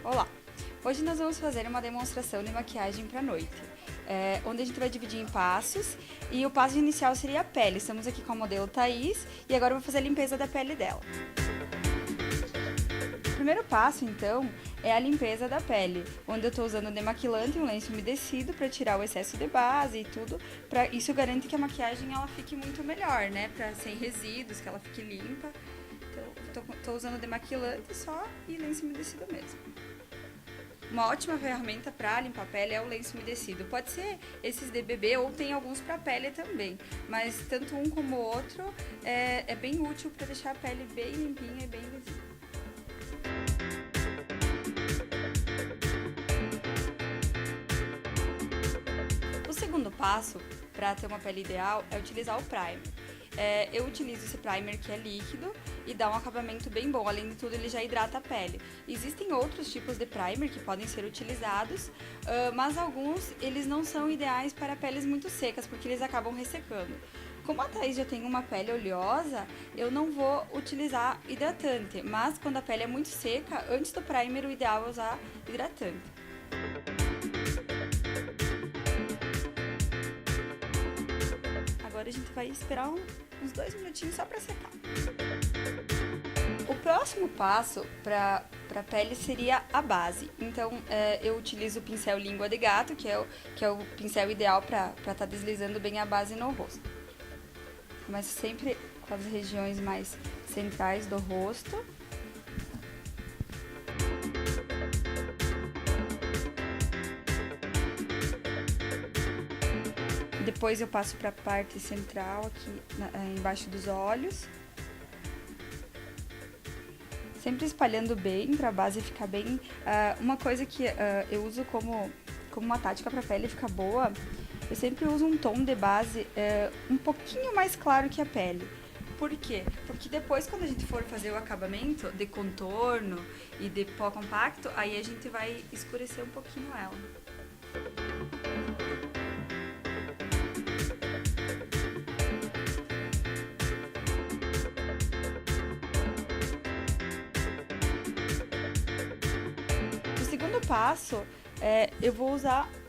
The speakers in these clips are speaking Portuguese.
Olá! Hoje nós vamos fazer uma demonstração de maquiagem para noite, onde a gente vai dividir em passos e o passo inicial seria a pele. Estamos aqui com a modelo Thaís e agora eu vou fazer a limpeza da pele dela. O primeiro passo, então, é a limpeza da pele, onde eu estou usando demaquilante e um lenço umedecido para tirar o excesso de base e tudo. Isso garante que a maquiagem ela fique muito melhor, né? Sem resíduos, que ela fique limpa. Então, estou usando demaquilante só e lenço umedecido mesmo. Uma ótima ferramenta para limpar a pele é o lenço umedecido. Pode ser esses de bebê ou tem alguns para pele também, mas tanto um como o outro é bem útil para deixar a pele bem limpinha e bem visível. O segundo passo para ter uma pele ideal é utilizar o primer. Eu utilizo esse primer que é líquido e dá um acabamento bem bom, além de tudo ele já hidrata a pele. Existem outros tipos de primer que podem ser utilizados, mas alguns eles não são ideais para peles muito secas, porque eles acabam ressecando. Como a Thaís já tem uma pele oleosa, eu não vou utilizar hidratante, mas quando a pele é muito seca, antes do primer o ideal é usar hidratante. Agora a gente vai esperar uns 2 minutinhos só para secar. O próximo passo para a pele seria a base. Então eu utilizo o pincel língua de gato, que é o pincel ideal para estar deslizando bem a base no rosto. Começo sempre com as regiões mais centrais do rosto. Depois eu passo para a parte central, aqui embaixo dos olhos. Sempre espalhando bem, para a base ficar bem. Uma coisa que eu uso como uma tática para a pele ficar boa, eu sempre uso um tom de base um pouquinho mais claro que a pele. Por quê? Porque depois, quando a gente for fazer o acabamento de contorno e de pó compacto, aí a gente vai escurecer um pouquinho ela. O segundo passo eu vou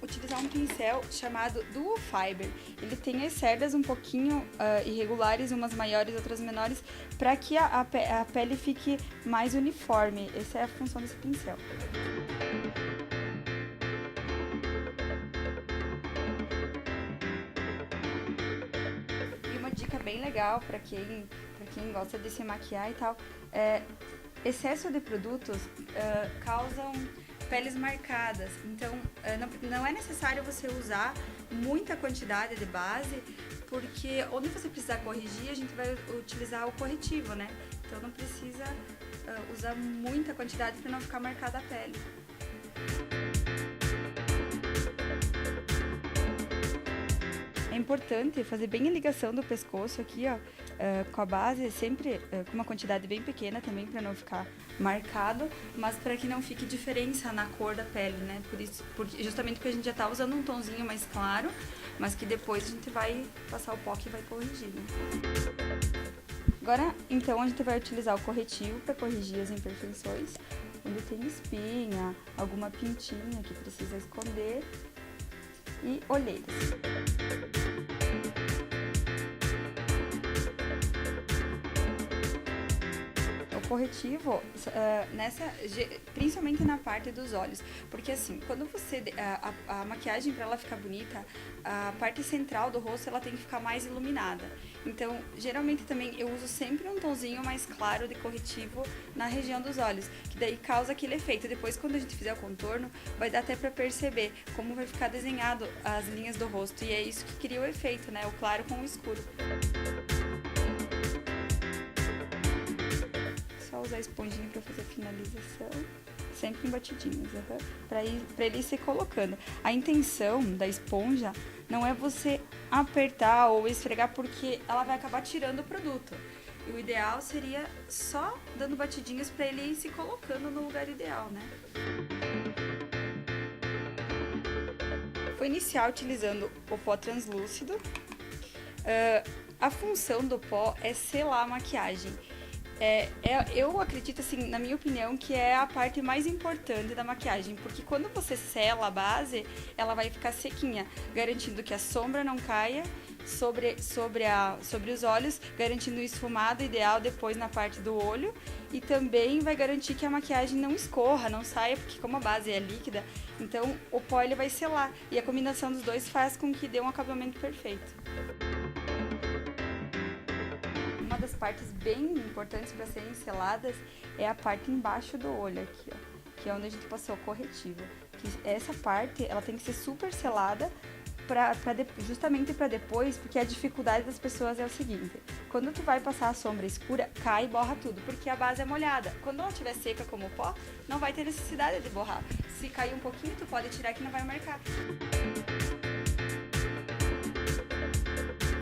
utilizar um pincel chamado Duo Fiber. Ele tem as cerdas um pouquinho irregulares, umas maiores, outras menores, para que a pele fique mais uniforme. Essa é a função desse pincel. E uma dica bem legal para quem gosta de se maquiar e tal, excesso de produtos causam peles marcadas, então não é necessário você usar muita quantidade de base, porque onde você precisar corrigir, a gente vai utilizar o corretivo, né? Então não precisa usar muita quantidade para não ficar marcada a pele. É importante fazer bem a ligação do pescoço aqui, ó, com a base, sempre com uma quantidade bem pequena também, para não ficar marcado, mas para que não fique diferença na cor da pele, né? Justamente porque a gente já tá usando um tonzinho mais claro, mas que depois a gente vai passar o pó que vai corrigir, né? Agora, então, a gente vai utilizar o corretivo para corrigir as imperfeições, onde tem espinha, alguma pintinha que precisa esconder, e olheiras. O corretivo, principalmente na parte dos olhos, porque assim, quando você a maquiagem, para ela ficar bonita, a parte central do rosto ela tem que ficar mais iluminada. Então, geralmente também eu uso sempre um tonzinho mais claro de corretivo na região dos olhos, que daí causa aquele efeito. Depois, quando a gente fizer o contorno, vai dar até para perceber como vai ficar desenhado as linhas do rosto, e é isso que cria o efeito, né? O claro com o escuro. Só usar a esponjinha para fazer a finalização, sempre em batidinhas, para ele ir se colocando. A intenção da esponja não é você apertar ou esfregar, porque ela vai acabar tirando o produto. E o ideal seria só dando batidinhas para ele ir se colocando no lugar ideal, né? Vou iniciar utilizando o pó translúcido. A função do pó é selar a maquiagem. Eu acredito, assim, na minha opinião, que é a parte mais importante da maquiagem, porque quando você sela a base, ela vai ficar sequinha, garantindo que a sombra não caia sobre os olhos, garantindo o esfumado ideal depois na parte do olho, e também vai garantir que a maquiagem não escorra, não saia, porque como a base é líquida, então o pó ele vai selar, e a combinação dos dois faz com que dê um acabamento perfeito. Uma das partes bem importantes para serem seladas é a parte embaixo do olho aqui, ó, que é onde a gente passou o corretivo. Que essa parte ela tem que ser super selada justamente para depois, porque a dificuldade das pessoas é o seguinte: quando tu vai passar a sombra escura, cai e borra tudo, porque a base é molhada. Quando ela estiver seca como o pó, não vai ter necessidade de borrar. Se cair um pouquinho, tu pode tirar que não vai marcar.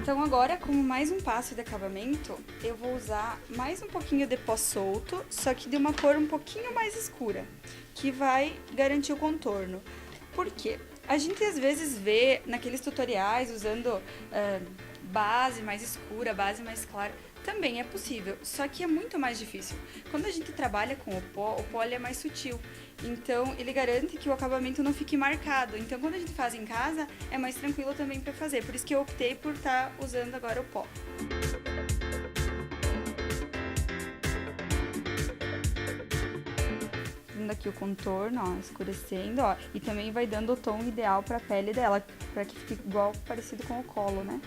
Então agora, como mais um passo de acabamento, eu vou usar mais um pouquinho de pó solto, só que de uma cor um pouquinho mais escura, que vai garantir o contorno. Por quê? A gente às vezes vê naqueles tutoriais usando base mais escura, base mais clara. Também é possível, só que é muito mais difícil. Quando a gente trabalha com o pó ele é mais sutil. Então, ele garante que o acabamento não fique marcado. Então, quando a gente faz em casa, é mais tranquilo também para fazer. Por isso que eu optei por estar usando agora o pó. Dando aqui o contorno, ó, escurecendo, ó. E também vai dando o tom ideal para a pele dela, para que fique igual, parecido com o colo, né?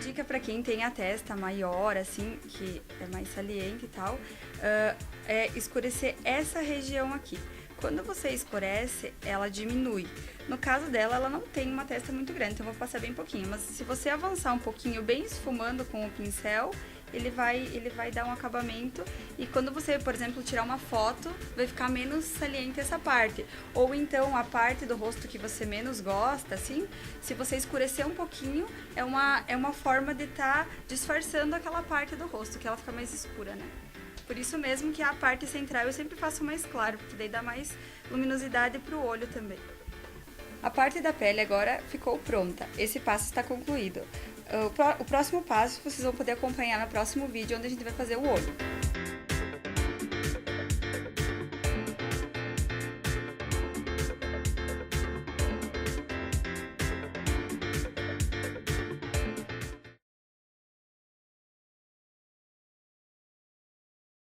Dica para quem tem a testa maior, assim, que é mais saliente e tal, é escurecer essa região aqui. Quando você escurece, ela diminui. No caso dela, ela não tem uma testa muito grande, então eu vou passar bem pouquinho. Mas se você avançar um pouquinho, bem esfumando com o pincel, ele vai dar um acabamento. E quando você, por exemplo, tirar uma foto, vai ficar menos saliente essa parte. Ou então, a parte do rosto que você menos gosta, assim, se você escurecer um pouquinho, é uma forma de estar disfarçando aquela parte do rosto, que ela fica mais escura, né? Por isso mesmo que a parte central eu sempre faço mais claro, porque daí dá mais luminosidade pro olho também. A parte da pele agora ficou pronta. Esse passo está concluído. O próximo passo vocês vão poder acompanhar no próximo vídeo, onde a gente vai fazer o olho.